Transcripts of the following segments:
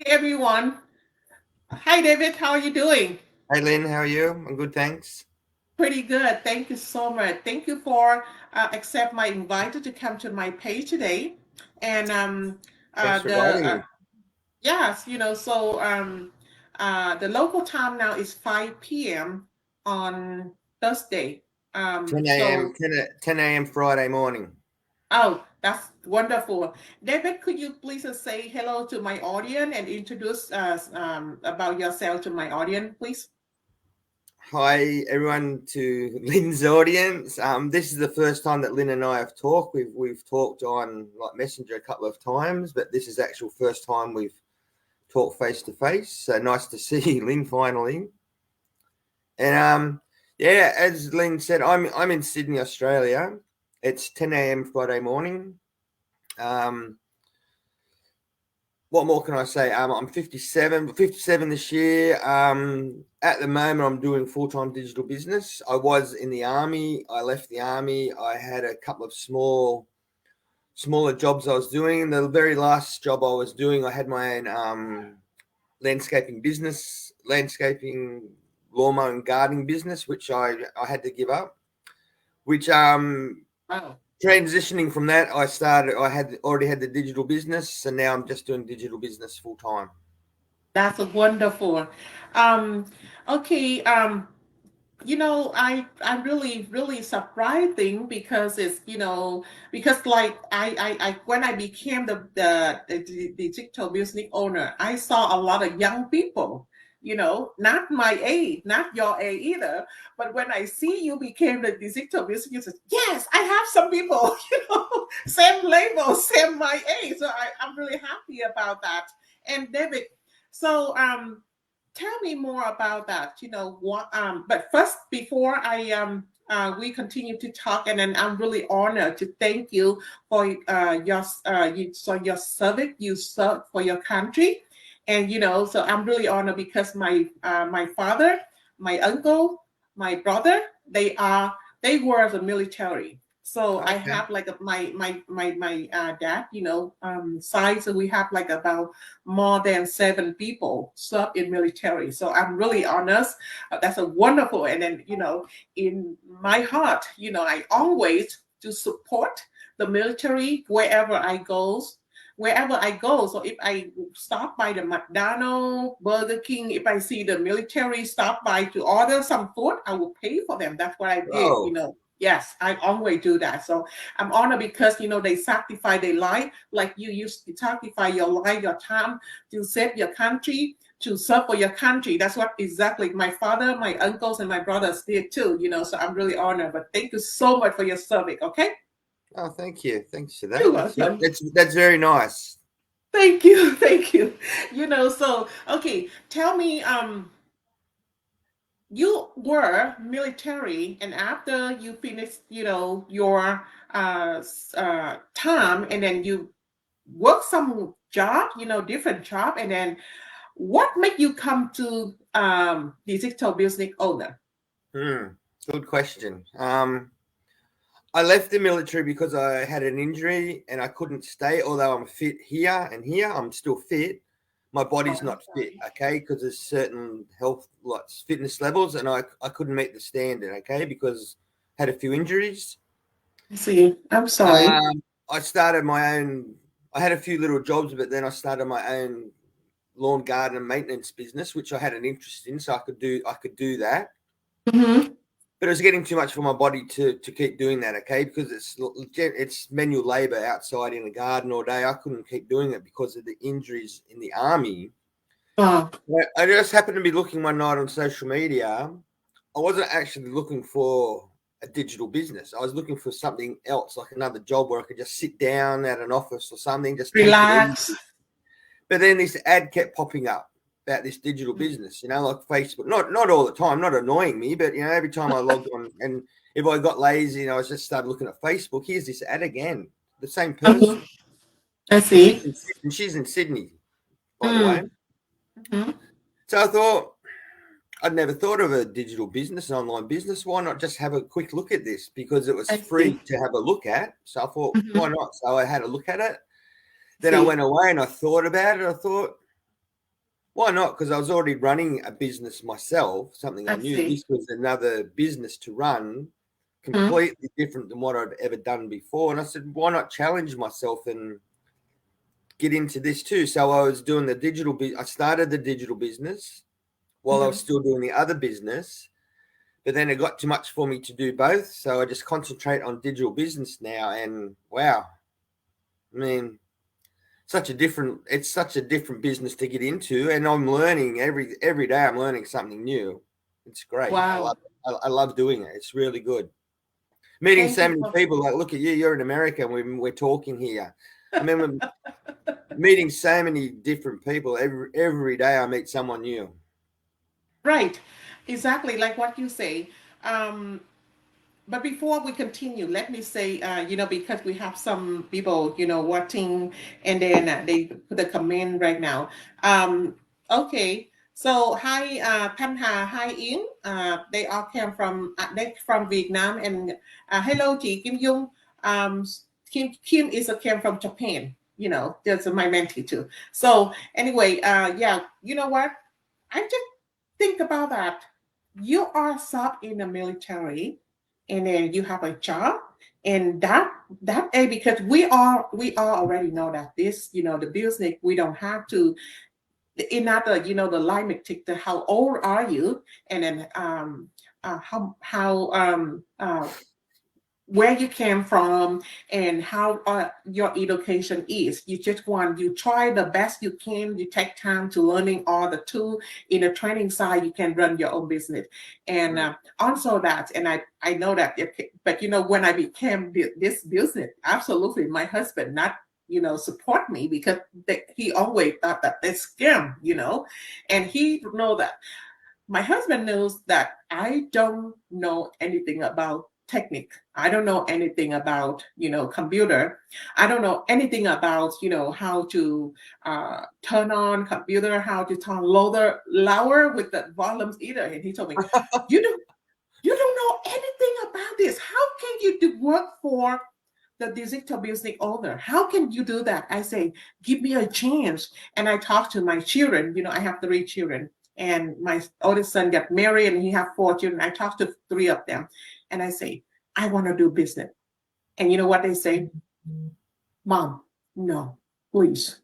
Hey everyone. Hi David, how are you doing? Hey Lynn, how are you? I'm good, thanks. Pretty good. Thank you so much. Thank you for accept my invite to come to my page today. And Thanks for the inviting me. yes, the local time now is 5 p.m. on Thursday. 10 a.m. So 10 a.m. Friday morning. oh, that's wonderful. David, could you please say hello to my audience and introduce us about yourself to my audience, please? Hi everyone to Lynn's audience. This is the first time that Lynn and I have talked. We've talked on like Messenger a couple of times, but this is the actual first time we've talked face to face. So nice to see you, Lynn, finally. And yeah, as Lynn said, I'm in Sydney, Australia. It's 10 a.m. Friday morning. Um, what more can I say? I'm 57 this year. At the moment, I'm doing full-time digital business. I was in the army. I left the army. I had a couple of smaller jobs I was doing. The very last job I was doing, I had my own landscaping business, landscaping, lawnmower and gardening business, which I had to give up. Which Wow. transitioning from that, I had already had the digital business, and now I'm just doing digital business full time. That's wonderful. Um, okay, I'm really surprising because because like I when I became the digital business owner, I saw a lot of young people, not my age, not your age either. But when I see you became the digital business, yes, I have some people, same label, same my age. So I'm really happy about that. And David, so tell me more about that. What but first before I we continue to talk, and then I'm really honored to thank you for your service you serve for your country. And so I'm really honored because my father, my uncle, my brother, they were the military. So I Okay. have like my dad, side. So we have like about more than 7 people serve in military. So I'm really honest. That's a wonderful. And then in my heart, I always to support the military wherever I go. Wherever I go. So if I stop by the McDonald's, Burger King, if I see the military stop by to order some food, I will pay for them. That's what I did. Oh, Yes, I always do that. So I'm honored because they sacrifice their life, like you used to sacrifice your life, your time to save your country, to serve for your country. That's what exactly my father, my uncles, and my brothers did too. So I'm really honored. But thank you so much for your service. Okay, oh, thank you. Thanks for you're that. welcome. That's very nice. Thank you, thank you. So okay, tell me, you were military, and after you finished, your time, and then you work some job, different job, and then what made you come to digital business owner? Hmm. Good question. I left the military because I had an injury and I couldn't stay. Although I'm fit here and here, I'm still fit. My body's Oh, not fit, okay, because there's certain health, like fitness levels, and I couldn't meet the standard, okay, because I had a few injuries. I see. I'm sorry. Um, I started my own. I had a few little jobs, but then I started my own lawn garden and maintenance business, which I had an interest in, so I could do that. Mm-hmm. But it was getting too much for my body to keep doing that, okay? Because it's manual labor outside in the garden all day. I couldn't keep doing it because of the injuries in the army. Oh, I just happened to be looking one night on social media. I wasn't actually looking for a digital business. I was looking for something else, like another job where I could just sit down at an office or something, just take it relax. easy. But then this ad kept popping up about this digital business, like Facebook. Not all the time, not annoying me, but every time I logged on, and if I got lazy and I was just started looking at Facebook, here's this ad again, the same Mhm. person, I and she's see. in, she's in Sydney, by the way. Mm. Mhm. So I thought I'd never thought of a digital business, an online business. Why not just have a quick look at this? Because it was I free see. to have a look at. So I thought, why Mhm. not? So I had a look at it. I Then I see. went away and I thought about it. I thought, Why not? Because I was already running a business myself, something I I knew. see. This was another business to run, Hmm. completely different than what I'd ever done before. And I said, why not challenge myself and get into this too? So I was doing the digital. I started the digital business while I was Hmm. still doing the other business, but then it got too much for me to do both. So I just concentrate on digital business now. And wow, I mean, it's such a different business to get into, and I'm learning every day. I'm learning something new. It's great. I love Wow. it. I love doing it. It's really good. Meeting Thank so you many for. people. Like, look at you. You're in America, and we're talking here. I mean, we're meeting so many different people every day. I meet someone new. Right. Exactly like what you say. Um, But before we continue, let me say, because we have some people, watching, and then they put a comment right now. Okay, so hi, Thanh hi Yến. They all came from they from Vietnam, and hello, chị Kim Dung. Um, Kim is came from Japan. That's my mentee too. So anyway, yeah, you know what? I just think about that. You are sub in the military, and then you have a job, and that a because we all already know that this, the business, we don't have to in other, the limit to how old are you, and then how where you came from, and how your education is. You try the best you can. You take time to learning all the tool in the training side. You can run your own business, and Mm. also that. And I know that. But when I became this business, absolutely, my husband not support me because he always thought that it's scam. And he know that my husband knows that I don't know anything about technique. I don't know anything about, computer. I don't know anything about, how to turn on computer, how to turn lower with the volumes either. And he told me, you don't, you don't know anything about this. How can you do work for the digital business owner? How can you do that? I say, give me a chance. And I talk to my children. I have 3 children, and my oldest son got married, and he have 4 children. I talk to 3 of them, and I say, I want to do business. And you know what they say? Mom, no, please.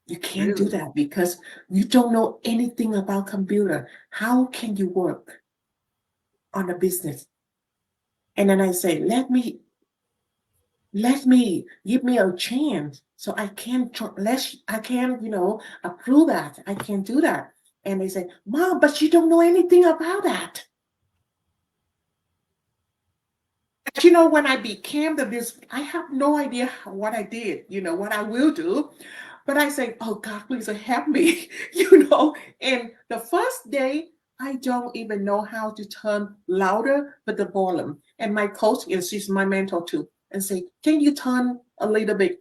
You can't do Really? that because you don't know anything about computer. How can you work on a business? And then I say, let me give me a chance so I can approve that. I can do that. And they say, Mom, but you don't know anything about that. But when I became the business, I have no idea what I did, what I will do. But I say, oh God, please help me, And the first day, I don't even know how to turn louder with the volume. And my coach is she's my mentor too, and say, can you turn a little bit,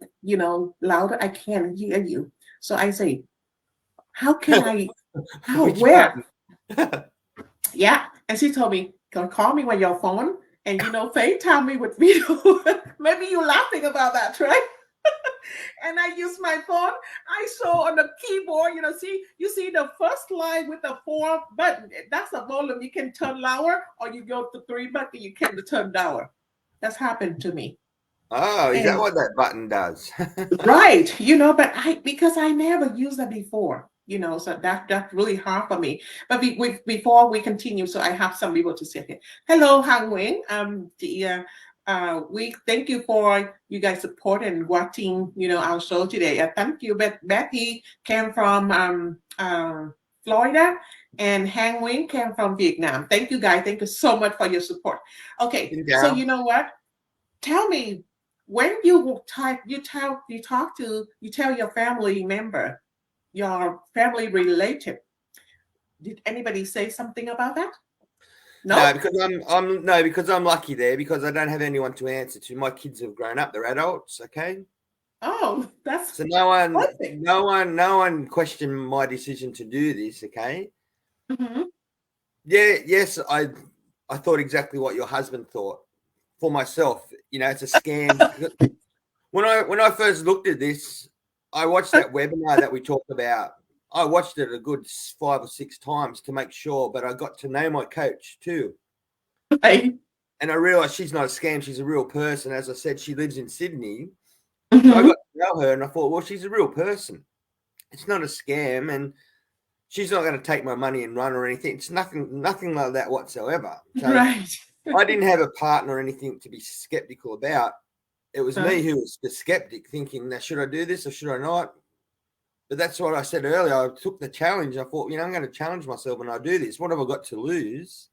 louder? I can't hear you. So I say, how can I? How? Which Where? button? Yeah. And she told me, call me with your phone and FaceTime me with video. Maybe you're laughing about that, right? And I use my phone. I saw on the keyboard, you see the first line with the 4 button. That's a volume. You can turn lower, or you go to 3 button, you can turn down. That's happened to me. Oh, is that And what that button does? right, but because I never used that before, so that's really hard for me. But before we continue, so I have some people to say here. Hello, Han Nguyen. We thank you for you guys support and watching, our show today. Thank you, Betty came from Florida, and Han Nguyen came from Vietnam. Thank you, guys. Thank you so much for your support. Okay, Mến so Chào. you know what? Tell me, when you tell your family member, your family relative, did anybody say something about that? No, No. because I'm lucky there because I don't have anyone to answer to. My kids have grown up; they're adults. Okay, Oh, that's so no one, perfect. no one, no one questioned my decision to do this. Okay, Hmm. yeah, yes, I thought exactly what your husband thought for myself. It's a scam. When I first looked at this, I watched that webinar that we talked about. I watched it a good 5 or 6 times to make sure, but I got to know my coach too. Right. And I realized she's not a scam. She's a real person. As I said, she lives in Sydney. So I Mm-hmm. got to know her and I thought, well, she's a real person. It's not a scam. And she's not going to take my money and run or anything. It's nothing like that whatsoever. So Right. I didn't have a partner or anything to be skeptical about. It was Huh? me who was the skeptic, thinking, now, should I do this or should I not? But that's what I said earlier. I took the challenge. I thought, I'm going to challenge myself when I do this. What have I got to lose?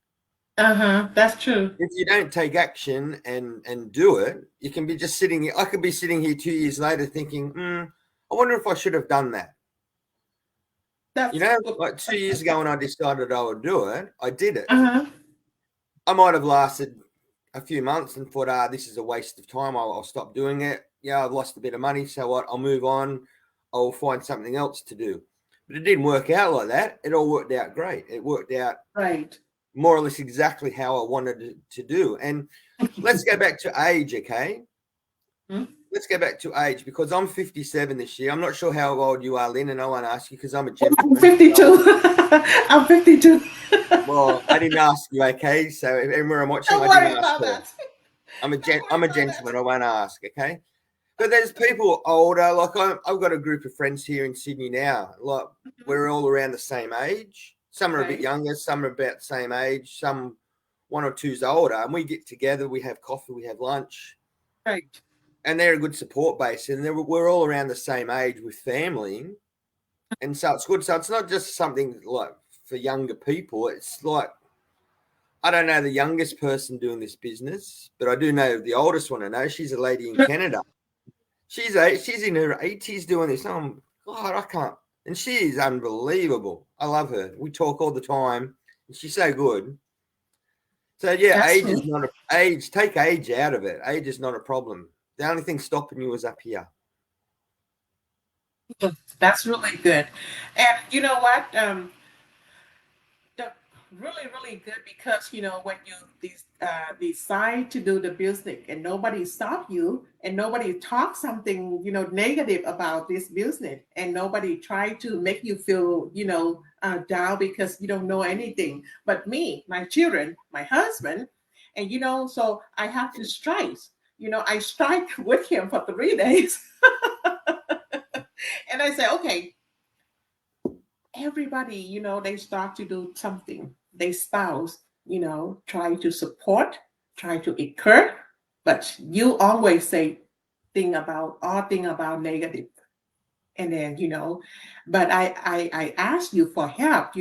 Uh-huh. That's true. If you don't take action and do it, you can be just sitting here. I could be sitting here 2 years later thinking, I wonder if I should have done that. That's good. Like 2 years ago when I decided I would do it, I did it. Uh-huh. I might have lasted a few months and thought, this is a waste of time. I'll stop doing it. Yeah, I've lost a bit of money. So what? I'll move on. I'll find something else to do. But it didn't work out like that. It all worked out great. It worked out Right. more or less exactly how I wanted to do. And let's go back to age, okay? Hmm? Let's go back to age because I'm 57 this year. I'm not sure how old you are, Lynn, and I won't ask you because I'm a I'm gentleman. 52. I'm 52. Well, I didn't ask you, okay? So everywhere I'm watching, Don't I worry didn't ask about her. that. I'm a Don't worry about gentleman. that. I won't ask, okay? But there's people older. Like I've got a group of friends here in Sydney now. Like we're all around the same age. Some are a bit Right. younger. Some are about the same age. Some one or two's older. And we get together. We have coffee. We have lunch. Right. And they're a good support base. And we're all around the same age with family. And so it's good. So it's not just something like for younger people. It's like I don't know the youngest person doing this business, but I do know the oldest one. I know she's a lady in Canada. She's in her 80s doing this. Oh God, I can't. And she is unbelievable. I love her. We talk all the time. And she's so good. So yeah, That's age true. is not a age. Take age out of it. Age is not a problem. The only thing stopping you is up here. That's really good. And you know what? The, really, really good because when you decide to do the business and nobody stop you and nobody talk something negative about this business and nobody try to make you feel down because you don't know anything. But me, my children, my husband, and so I have to strike. I strike with him for 3 days, and I say, okay, everybody, they start to do something. They spouse, try to support, try to encourage, but you always say thing about negative. And then, but I ask you for help,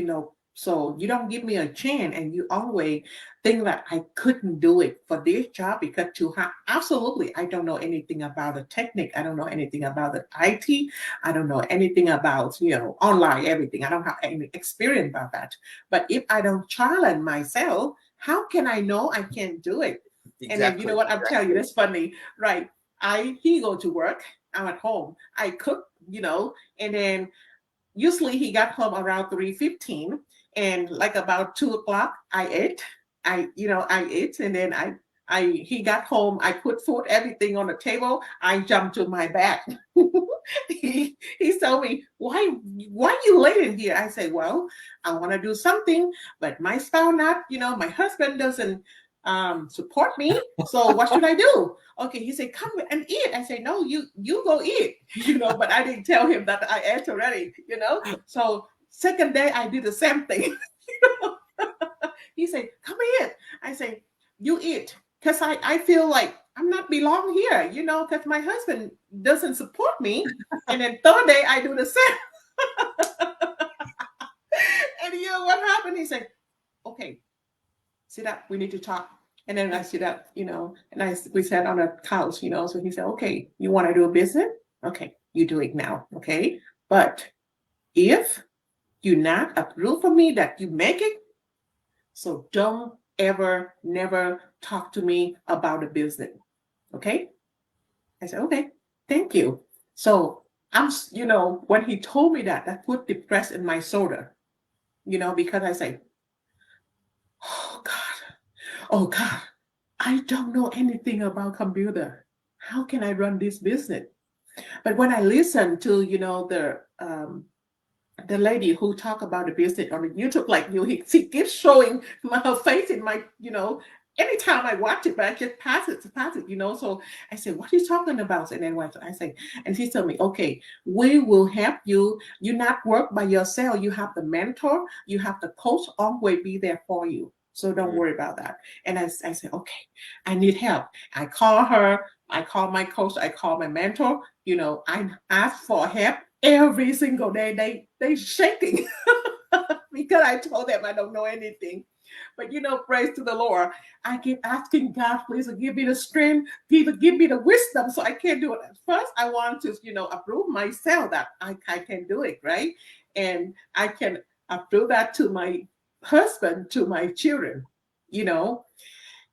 so you don't give me a chance and you always think that I couldn't do it for this job because absolutely I don't know anything about the technique. I don't know anything about the IT. I don't know anything about, online everything. I don't have any experience about that. But if I don't challenge myself, how can I know I can do it? And then you know Exactly. what? I'm telling you, that's funny, right? He go to work. I'm at home. I cook, and then usually he got home around 3:15, and like about 2 o'clock, I ate. I ate, and then he got home. I put food, everything on the table. I jumped to my bed. He told me, why you late in here? I say, well, I want to do something, but my spouse not, my husband doesn't support me. So what should I do? Okay, he said, come and eat. I say, no, you go eat, but I didn't tell him that I ate already. So second day I did the same thing. He said, come in. I say, you eat. Because I feel like I'm not belong here, because my husband doesn't support me. And then third day I do the same. And what happened? He said, okay, sit up. We need to talk. And then I sit up, and we sat on a couch, So he said, okay, you want to do a business? Okay, you do it now. Okay. But if you not approve of me that you make it, so don't ever, never talk to me about the business. Okay. I said, okay, thank you. So when he told me that put the press in my shoulder, because I say, oh God, oh God, I don't know anything about computer. How can I run this business? But when I listen to, the the lady who talk about the business on the YouTube, like you, she keeps showing her face in my, anytime I watch it, but I just pass it, So I said, what are you talking about? And then what I say, and she told me, okay, we will help you. You not work by yourself. You have the mentor, you have the coach always be there for you. So don't worry about that. And I said, okay, I need help. I call her, I call my coach, I call my mentor, I ask for help every single day. They shaking because I told them I don't know anything. But praise to the Lord. I keep asking God, please give me the strength, give me the wisdom so I can do it. First, I want to, approve myself that I can do it, right? And I can approve that to my husband, to my children,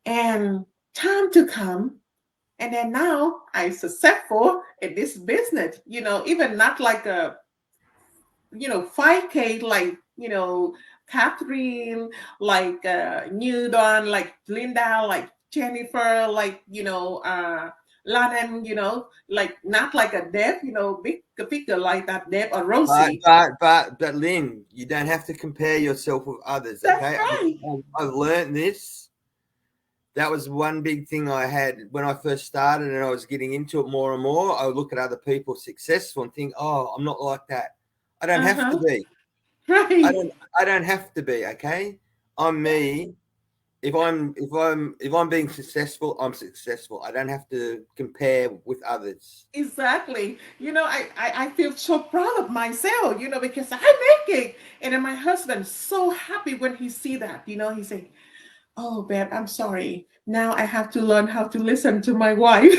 and time to come. And then now I'm successful in this business, even not like a 5K, like, Catherine, like Newdon, like Linda, like Jennifer, like, Lynn, like not like a Deb, big figure like that, Deb or Rosie. But Lynn, you don't have to compare yourself with others. That's Okay, right. I've learned this. That was one big thing I had when I first started, and I was getting into it more and more. I would look at other people successful and think, "Oh, I'm not like that. I don't have to be. Right. I don't have to be. Okay, I'm me. If I'm being successful, I'm successful. I don't have to compare with others." Exactly. I feel so proud of myself, because I make it. And then my husband so happy when he see that, he say, oh, babe, I'm sorry. Now I have to learn how to listen to my wife.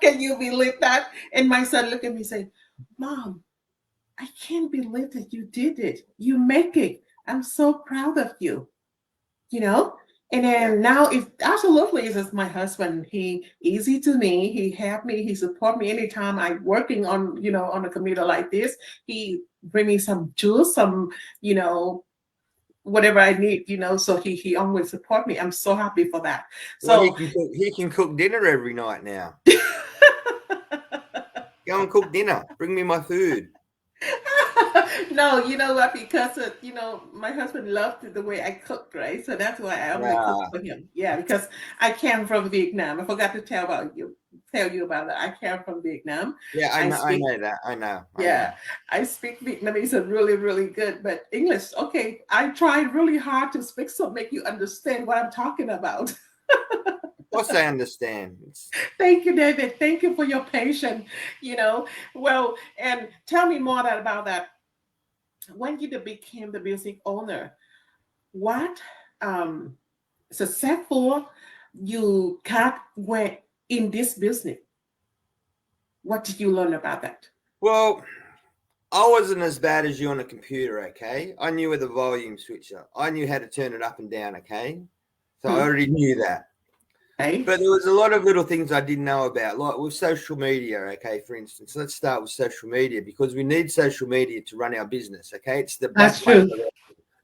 Can you believe that? And my son looked at me and said, Mom, I can't believe that you did it. You make it. I'm so proud of you, you know? And Yeah. then now it absolutely is just my husband. He easy to me. He help me. He support me anytime I'm working on, on a computer like this. He bring me some juice, some, whatever I need, so he always support me. I'm so happy for that. Well, So he can cook dinner every night now. Go and cook dinner. Bring me my food. no, you know what? Because my husband loved the way I cook, right? So that's why I only cook Ah, for him. Yeah, because I came from Vietnam. I forgot to tell you about that. I came from Vietnam. yeah, I I speak know that. I know. Yeah, I speak Vietnamese really, really good, but English, okay. I tried really hard to speak so make you understand what I'm talking about. Of course, I understand. Thank you, David. Thank you for your patience. You know, well, and tell me more about that. When you became the music owner, what successful you got went in this business? What did you learn about that? Well, I wasn't as bad as you on a computer. Okay, I knew where the volume switcher. I knew how to turn it up and down. Okay, so I Hmm. already knew that. Okay. But there was a lot of little things I didn't know about, like with social media. Okay, for instance, let's start with social media because we need social media to run our business. Okay, it's the That's backbone true. of it.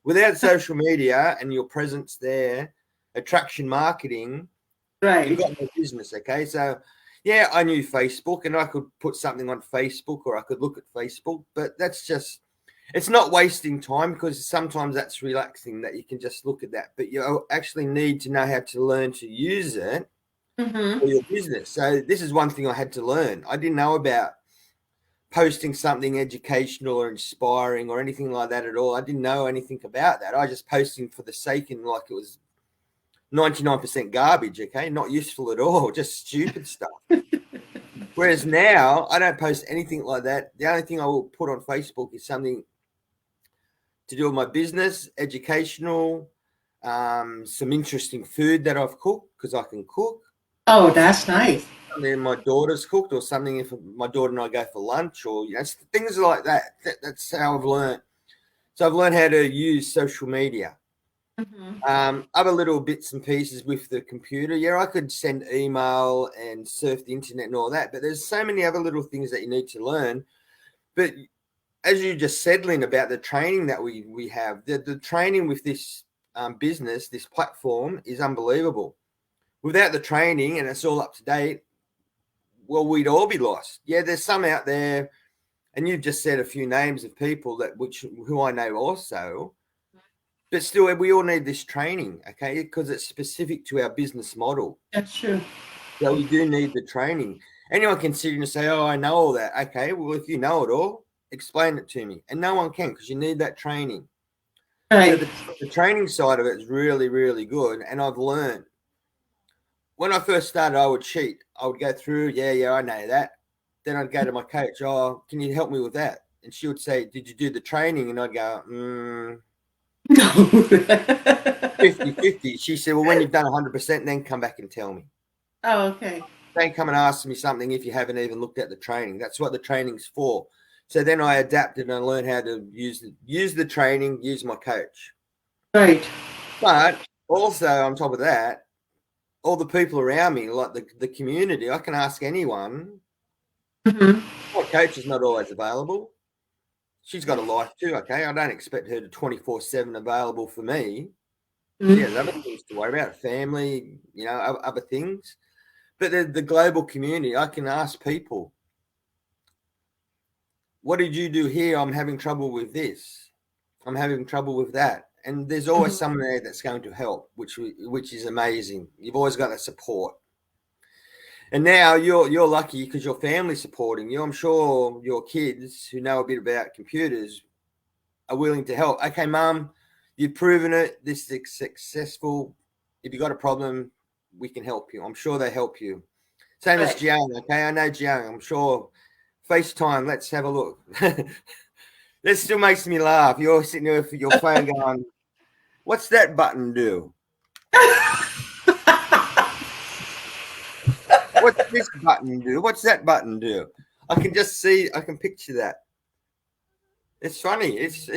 Without social media and your presence there, attraction marketing, you've Right. got no business. Okay, so yeah, I knew Facebook and I could put something on Facebook or I could look at Facebook, but that's just it's not wasting time because sometimes that's relaxing that you can just look at that, but you actually need to know how to learn to use it Mm-hmm. for your business. So this is one thing I had to learn. I didn't know about posting something educational or inspiring or anything like that at all. I didn't know anything about that. I just posting for the sake and like it was 99% garbage, okay? Not useful at all, just stupid stuff. Whereas now I don't post anything like that. The only thing I will put on Facebook is something to do with my business, educational, some interesting food that I've cooked because I can cook. Oh, that's nice. Something my daughter's cooked, or something if my daughter and I go for lunch, or things like that. That's how I've learned. So I've learned how to use social media. Mm-hmm. Other little bits and pieces with the computer. Yeah, I could send email and surf the internet and all that, but there's so many other little things that you need to learn. But as you just said, Lynn, about the training that we have, the training with this business, this platform is unbelievable. Without the training and it's all up to date, well, we'd all be lost. Yeah, there's some out there And you've just said a few names of people who I know also, but still we all need this training, okay? Because it's specific to our business model. That's true. So we do need the training. Anyone can sit and say, oh, I know all that. Okay, well, if you know it all, explain it to me. And no one can, because you need that training. Right. So the training side of it is really, really good. And I've learned. When I first started, I would cheat. I would go through, yeah, I know that. Then I'd go to my coach, oh, can you help me with that? And she would say, did you do the training? And I'd go, No. 50-50. She said, well, when you've done 100%, then come back and tell me. Oh, okay. Don't come and ask me something if you haven't even looked at the training. That's what the training's for. So then I adapted and learned how to use the training, use my coach. Right. But also on top of that, all the people around me, like the community, I can ask anyone. Mm-hmm. My coach is not always available. She's got a life too, okay? I don't expect her to 24/7 available for me. Mm-hmm. She has other things to worry about, family, other things. But the global community, I can ask people, what did you do here? I'm having trouble with this. I'm having trouble with that. And there's always someone there that's going to help, which is amazing. You've always got that support. And now you're lucky because your family's supporting you. I'm sure your kids who know a bit about computers are willing to help. Okay, Mum, you've proven it. This is successful. If you've got a problem, we can help you. I'm sure they help you. Same as Jiang, okay? I know Jiang. I'm sure. FaceTime, let's have a look. That still makes me laugh. You're sitting there with your phone going, what's that button do? What's this button do? What's that button do? I can just see, I can picture that. It's funny. It's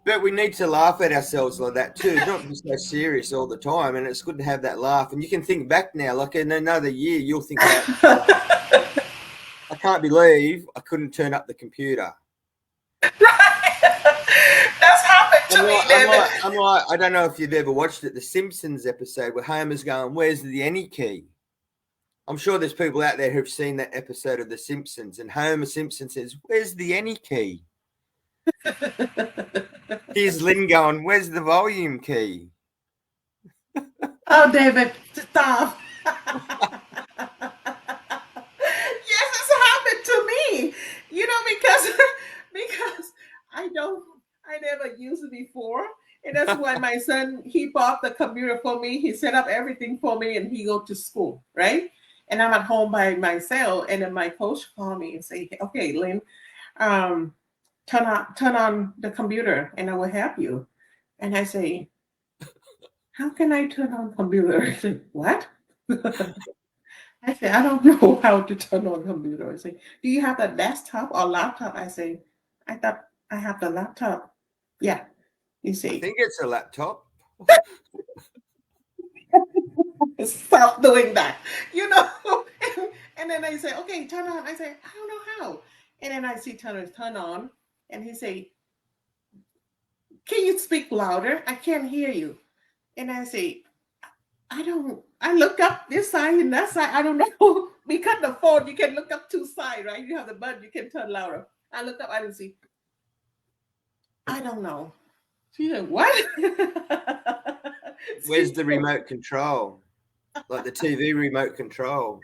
but we need to laugh at ourselves like that too. Not be so serious all the time. And it's good to have that laugh. And you can think back now, like in another year, you'll think about, I can't believe I couldn't turn up the computer. That's happened to me, David. I'm like, I don't know if you've ever watched it, the Simpsons episode where Homer's going, where's the any key? I'm sure there's people out there who've seen that episode of The Simpsons, and Homer Simpson says, where's the any key? Here's Lynn going, where's the volume key? Oh, David, stop. Yes, it's happened to me. Because I never used it before. And that's why my son, he bought the computer for me. He set up everything for me and he go to school, right? And I'm at home by myself. And then my coach called me and say, okay, Lynn, turn on the computer and I will help you. And I say, how can I turn on computer? I say, what? I say, I don't know how to turn on computer. I say, do you have a desktop or laptop? I say, I thought I have the laptop. Yeah. You see. I think it's a laptop. Stop doing that. And then I say, okay, turn on. I say, I don't know how. And then I see turn on. And he say, can you speak louder? I can't hear you. And I say, I look up this side and that side. I don't know. Because the phone, you can look up two sides, right? You have the button, you can turn louder. I look up, I didn't see. I don't know. She said, what? Where's the remote control? Like the TV remote control.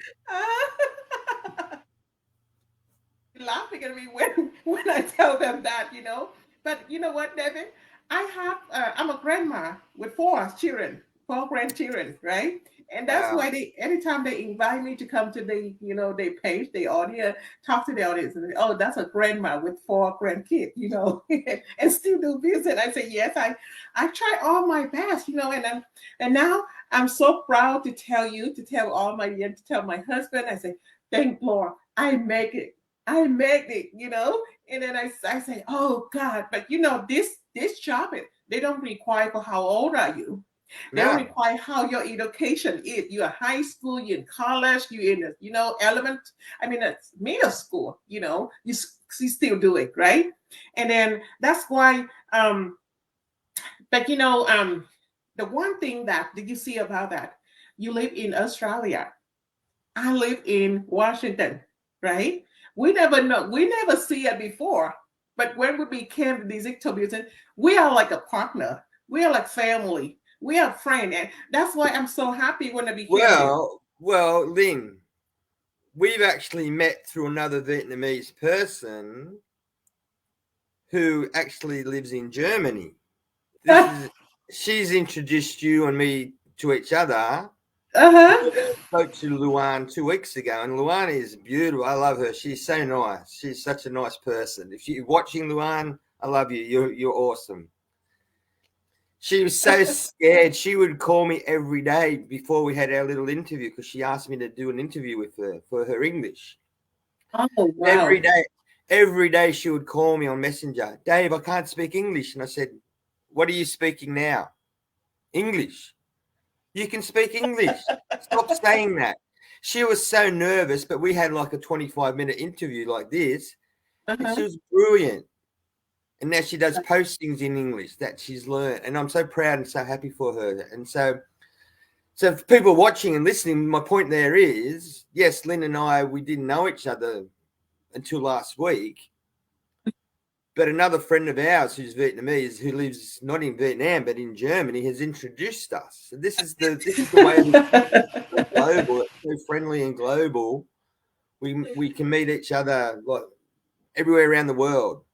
Laughing at me when I tell them that, But you know what, David? I'm a grandma with four grandchildren, right? And that's why anytime they invite me to come to their page, the audience, talk to the audience, and oh, that's a grandma with four grandkids, and still do business. I say, yes, I try all my best, and now I'm so proud to tell my husband, I say, thank Lord, I make it, and then I say, oh God, but this job, they don't require for how old are you. They don't require how your education is. You're in high school, you're in college, you're in it's middle school, you still do it, right? And then that's why, but the one thing that did you see about that, you live in Australia. I live in Washington, right? We never know. We never see it before. But when we became the digital business, we are like a partner. We are like family. We are friends, and that's why I'm so happy when I became this. Well, Lynn, we've actually met through another Vietnamese person who actually lives in Germany. She's introduced you and me to each other. Uh-huh. I spoke to Luan 2 weeks ago, and Luan is beautiful. I love her. She's so nice. She's such a nice person. If you're watching, Luan, I love you. You're awesome. She was so scared. She would call me every day before we had our little interview because she asked me to do an interview with her for her English. Oh wow. Every day she would call me on Messenger. Dave, I can't speak English. And I said, what are you speaking now? English. You can speak English. Stop saying that. She was so nervous, but we had like a 25-minute interview like this, and Uh-huh. she was brilliant. And now she does postings in English that she's learned, and I'm so proud and so happy for her. And so for people watching and listening, my point there is, yes, Lynn and I, we didn't know each other until last week. But another friend of ours who's Vietnamese, who lives not in Vietnam but in Germany, has introduced us. So this is the way it's global. It's so friendly and global. We can meet each other like everywhere around the world.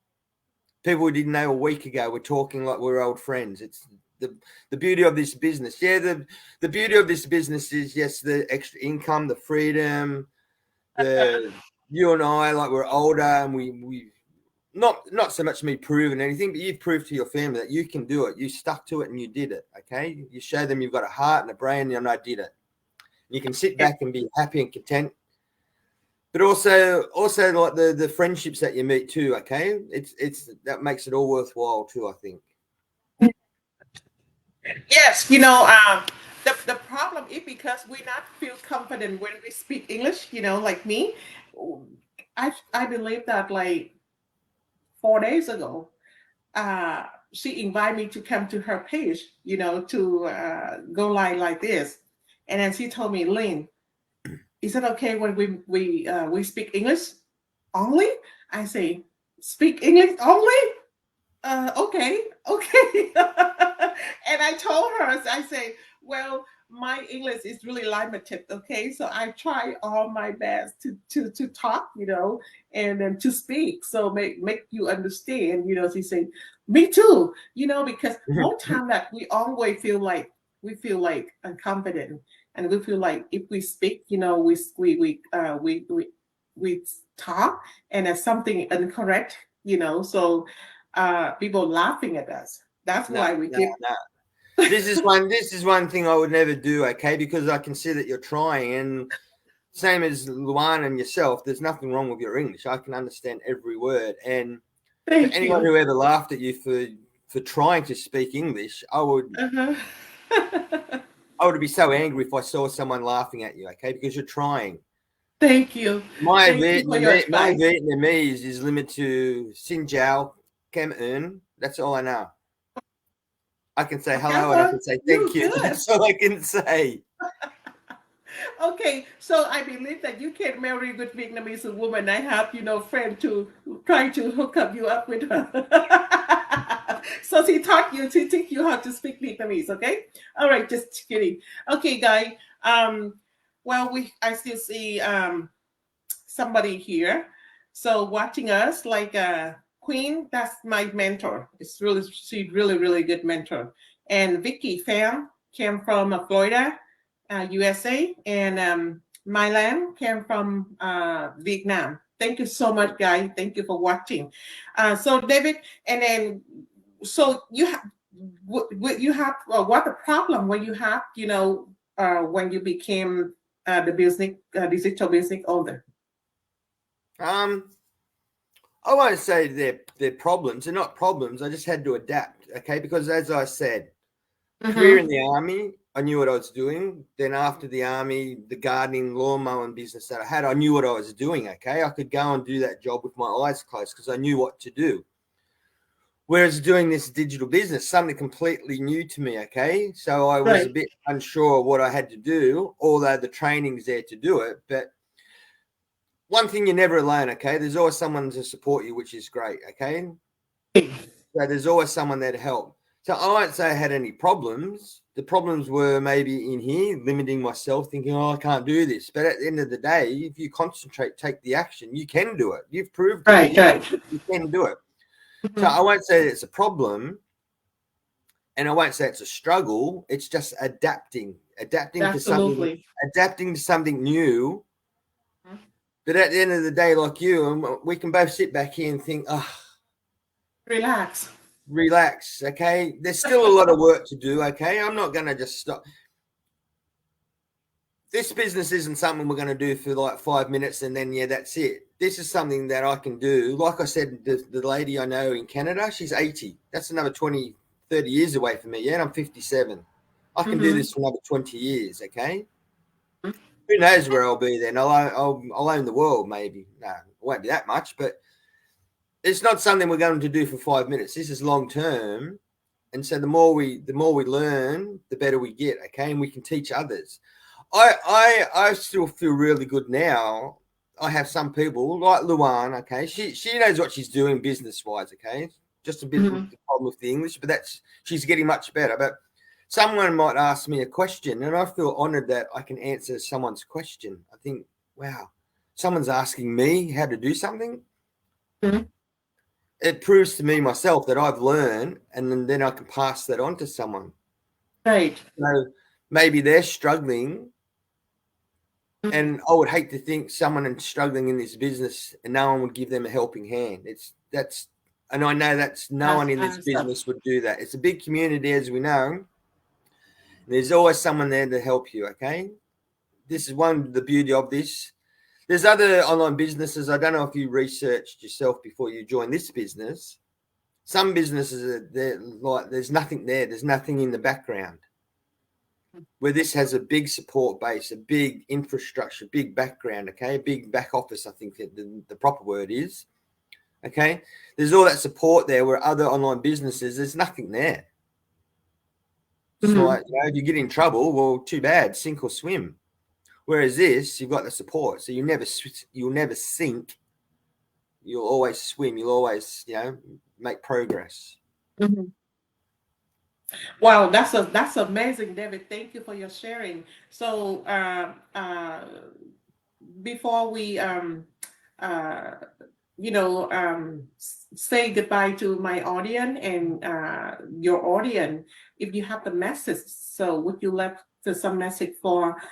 People we didn't know a week ago were talking like we're old friends. It's the beauty of this business. Yeah, the beauty of this business is, yes, the extra income, the freedom, you and I, like, we're older, and we not so much me proving anything, but you've proved to your family that you can do it. You stuck to it and you did it. Okay, you show them you've got a heart and a brain, and I did it. You can sit back and be happy and content, but also like the friendships that you meet too. Okay, it's that makes it all worthwhile too, I think. Yes, the problem is because we not feel confident when we speak English. Like me, I believe that like 4 days ago, she invited me to come to her page, to go live like this, and then she told me, Lynn, is it okay when we speak English only? I say, speak English only? Okay, okay. And I told her, I say, well, my English is really limited, okay? So I try all my best to talk, and then to speak, so make you understand, She said, me too, because most time that we always we feel like unconfident, and we feel like if we speak, we talk, and there's something incorrect, so people laughing at us. That's No, why we no, keep. no. This is one thing I would never do, okay? Because I can see that you're trying, and same as Luan and yourself, there's nothing wrong with your English. I can understand every word. And for Thank anyone you. who ever laughed at you for trying to speak English, Uh-huh. I would be so angry if I saw someone laughing at you, okay? Because you're trying. Thank you. My Thank you for your advice. Vietnamese is limited to Xin Chào, Cam Ơn. That's all I know. I can say hello and I However, can say thank you you. good. That's all I can say. Okay, so I believe that you can marry a good Vietnamese woman. I have, friend to try to hook you up with her. So she teach you how to speak Vietnamese. Okay, all right, just kidding. Okay, guy. Well, I still see somebody here. So watching us, like Queen, that's my mentor. She's really, really good mentor. And Vicky Pham came from Florida, USA, and Mylan came from Vietnam. Thank you so much, guys. Thank you for watching. So David, and then so you have what the problem when you have when you became the business digital business owner. I won't say they're problems. They're not problems. I just had to adapt, okay? Because as I said, career in Mm-hmm. the army, I knew what I was doing. Then after the army, the gardening, lawn mowing business that I had, I knew what I was doing, okay? I could go and do that job with my eyes closed because I knew what to do. Whereas doing this digital business, something completely new to me, okay? So I was a Right. bit unsure of what I had to do, although the training's there to do it. But one thing, you're never alone, okay? There's always someone to support you, which is great, okay? So there's always someone there to help. So I won't say I had any problems. The problems were maybe in here, limiting myself, thinking, oh, I can't do this. But at the end of the day, if you concentrate, take the action, you can do it. You've proved Right, you can do it. So I won't say it's a problem, and I won't say it's a struggle. It's just adapting Absolutely. to something new. But at the end of the day, like you, we can both sit back here and think, oh, relax, okay? There's still a lot of work to do, okay? I'm not going to just stop. This business isn't something we're going to do for like 5 minutes and then, yeah, that's it. This is something that I can do. Like I said, the lady I know in Canada, she's 80. That's another 20, 30 years away from me. Yeah, and I'm 57. I can do this for another 20 years, okay? Who knows where I'll be then? I'll own the world, maybe. No, it won't be that much, but it's not something we're going to do for 5 minutes. This is long term. And so the more we learn, the better we get, okay? And we can teach others. I still feel really good now. I have some people like Luan, okay? She knows what she's doing business-wise, okay? Just a bit of the problem with the English, but she's getting much better. But someone might ask me a question, and I feel honored that I can answer someone's question. I think, wow, someone's asking me how to do something. It proves to me myself that I've learned, and then I can pass that on to someone. Right. So maybe they're struggling, and I would hate to think someone is struggling in this business and no one would give them a helping hand. And I know that's no one in this business would do that. It's a big community, as we know. There's always someone there to help you, okay? This is the beauty of this. There's other online businesses. I don't know if you researched yourself before you joined this business. Some businesses, there's nothing there. There's nothing in the background. Where this has a big support base, a big infrastructure, big background, okay? Big back office, I think the proper word is, okay? There's all that support there, where other online businesses, there's nothing there. So like, if you get in trouble, well, too bad, sink or swim. Whereas this, you've got the support, so you'll never sink. You'll always swim. You'll always, make progress. Wow, that's amazing, David. Thank you for your sharing. So before we say goodbye to my audience and your audience, if you have the message, so would you like some message for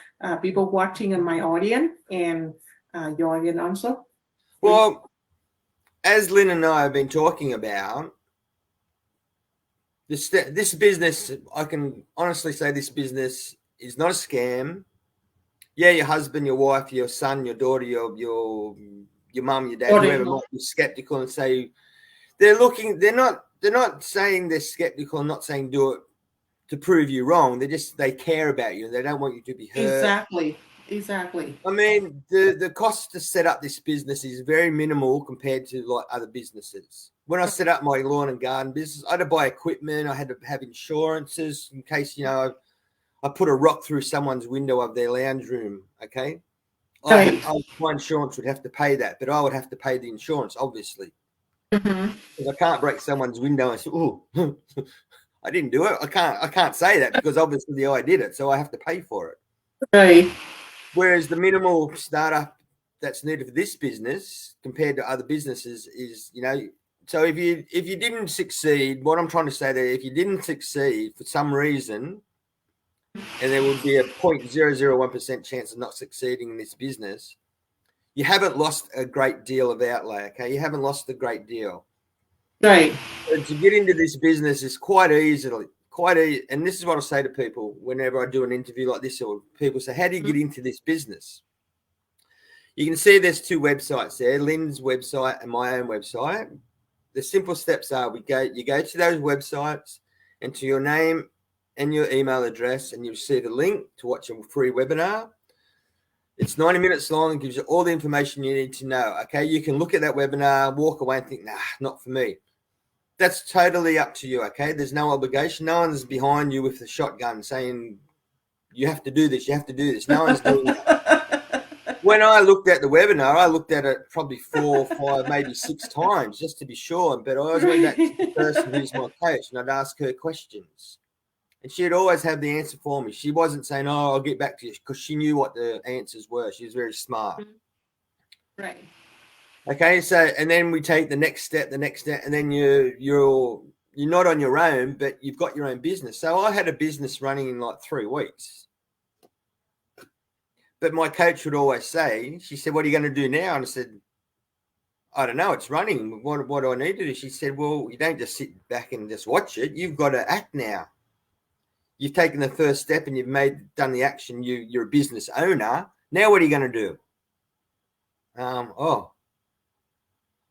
people watching and my audience and your audience also? Well, as Lynn and I have been talking about, this business, I can honestly say this business is not a scam. Yeah, your husband, your wife, your son, your daughter, your mum, your dad, whoever might be skeptical and say they're not saying they're skeptical and not saying do it to prove you wrong. They care about you and they don't want you to be hurt. Exactly. I mean, the cost to set up this business is very minimal compared to like other businesses. When I set up my lawn and garden business, I had to buy equipment. I had to have insurances in case, I put a rock through someone's window of their lounge room, okay? My insurance would have to pay that, but I would have to pay the insurance, obviously. Because I can't break someone's window and say, oh, I didn't do it. I can't say that because obviously I did it, so I have to pay for it. Right. Whereas the minimal startup that's needed for this business compared to other businesses is, so if you didn't succeed, what I'm trying to say there, if you didn't succeed for some reason, and there would be a 0.001% chance of not succeeding in this business, you haven't lost a great deal of outlay, okay? You haven't lost a great deal. Right. But to get into this business is quite easy. And this is what I say to people whenever I do an interview like this, or people say, how do you get into this business? You can see there's two websites there, Lynn's website and my own website. The simple steps are you go to those websites, enter your name and your email address, and you'll see the link to watch a free webinar. It's 90 minutes long and gives you all the information you need to know. Okay, you can look at that webinar, walk away and think, nah, not for me. That's totally up to you, okay? There's no obligation. No one's behind you with the shotgun saying, you have to do this, you have to do this. No one's doing that. when I looked at the webinar, I looked at it probably 4, 5, maybe 6 times just to be sure. But I always went back to the person who's my coach and I'd ask her questions. And she'd always have the answer for me. She wasn't saying, "Oh, I'll get back to you," because she knew what the answers were. She was very smart. Right. Okay, so and then we take the next step, and then you're not on your own, but you've got your own business. So I had a business running in like 3 weeks. But my coach would always say, she said, "What are you going to do now?" And I said, "I don't know, it's running. What do I need to do?" She said, "Well, you don't just sit back and just watch it. You've got to act now. You've taken the first step and you've done the action. You're a business owner. Now what are you going to do?"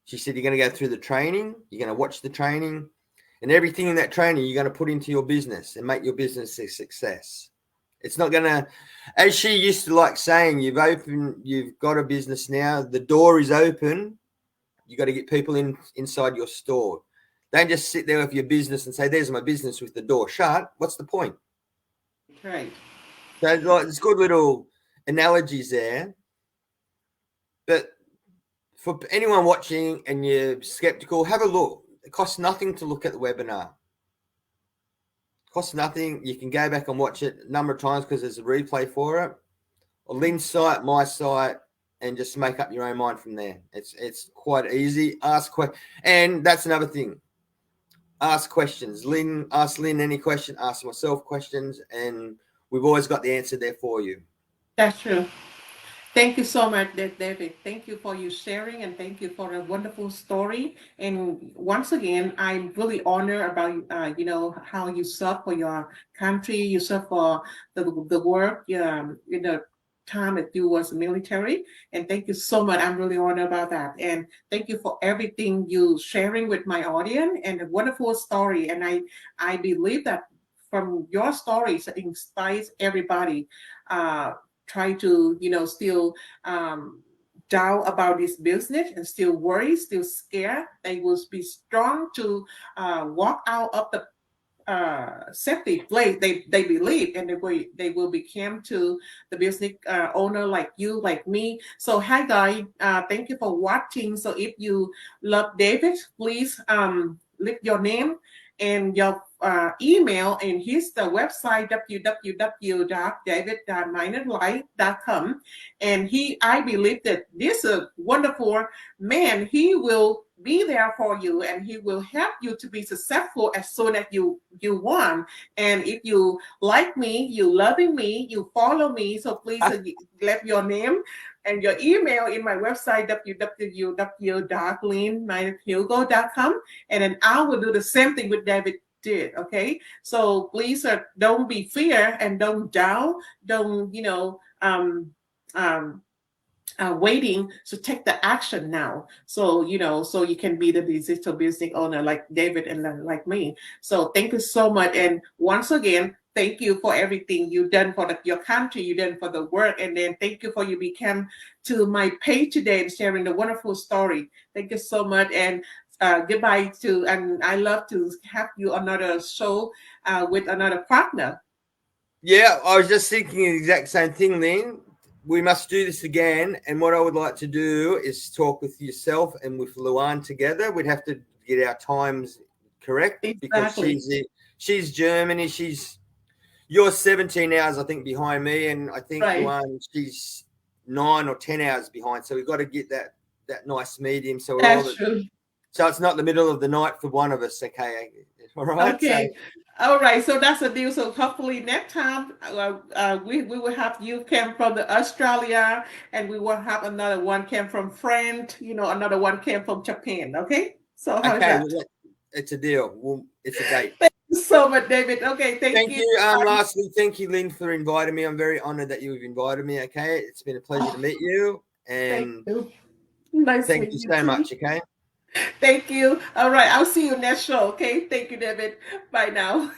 She said, "You're going to go through the training. You're going to watch the training, and everything in that training you're going to put into your business and make your business a success. It's not going to," as she used to like saying, you've got a business now. The door is open. You got to get people inside your store. Don't just sit there with your business and say, "There's my business," with the door shut. What's the point? Right. So there's good little analogies there. But for anyone watching and you're skeptical, have a look. It costs nothing to look at the webinar. It costs nothing. You can go back and watch it a number of times because there's a replay for it. Or Lynn's site, my site, and just make up your own mind from there. It's quite easy. And that's another thing. Ask questions. Ask Lynn any question. Ask myself questions, and we've always got the answer there for you. That's true. Thank you so much, David. Thank you for you sharing, and thank you for a wonderful story. And once again, I'm really honored about how you serve for your country, you serve for the work in the time that you was military. And thank you so much. I'm really honored about that. And thank you for everything you sharing with my audience and a wonderful story. And I believe that from your stories, it inspires everybody. Try to still doubt about this business and still worry, still scared. They will be strong to walk out of the safety place they believe, and they will become to the business owner like you, like me. So hi guys, thank you for watching. So if you love David, please leave your name and your email, and here's the website www.david-life.com. And I believe that this is a wonderful man. He will be there for you, and he will help you to be successful as soon as you want. And if you like me, you loving me, you follow me, so please leave your name and your email in my website www.lynn-hugo.com, and then I will do the same thing with David did. Okay, so please don't be fear and don't doubt, don't waiting to take the action now. So so you can be the digital business owner like David and like me. So thank you so much, and once again, thank you for everything you've done for your country, you done for the work, and then thank you for you became to my page today and sharing the wonderful story. Thank you so much, and goodbye and I love to have you another show with another partner. Yeah, I was just thinking the exact same thing, Lynn. We must do this again. And what I would like to do is talk with yourself and with Luan together. We'd have to get our times correct. Exactly. Because she's Germany. You're 17 hours, I think, behind me. And I think Right. Luan, she's 9 or 10 hours behind. So we've got to get that nice medium. So That's true. So it's not the middle of the night for one of us. Okay. All right. Okay. So, All right, so that's a deal. So hopefully next time we will have you came from the Australia, and we will have another one came from France. Another one came from Japan. Okay, so how's okay. that? It's a deal. It's a date. Thank you so much, David. Okay, thank you. Lastly, thank you, Lynn, for inviting me. I'm very honored that you've invited me. Okay, it's been a pleasure to meet you, and thank you. Nice thank you so much. Okay, thank you. All right, I'll see you next show. Okay, thank you, David. Bye now.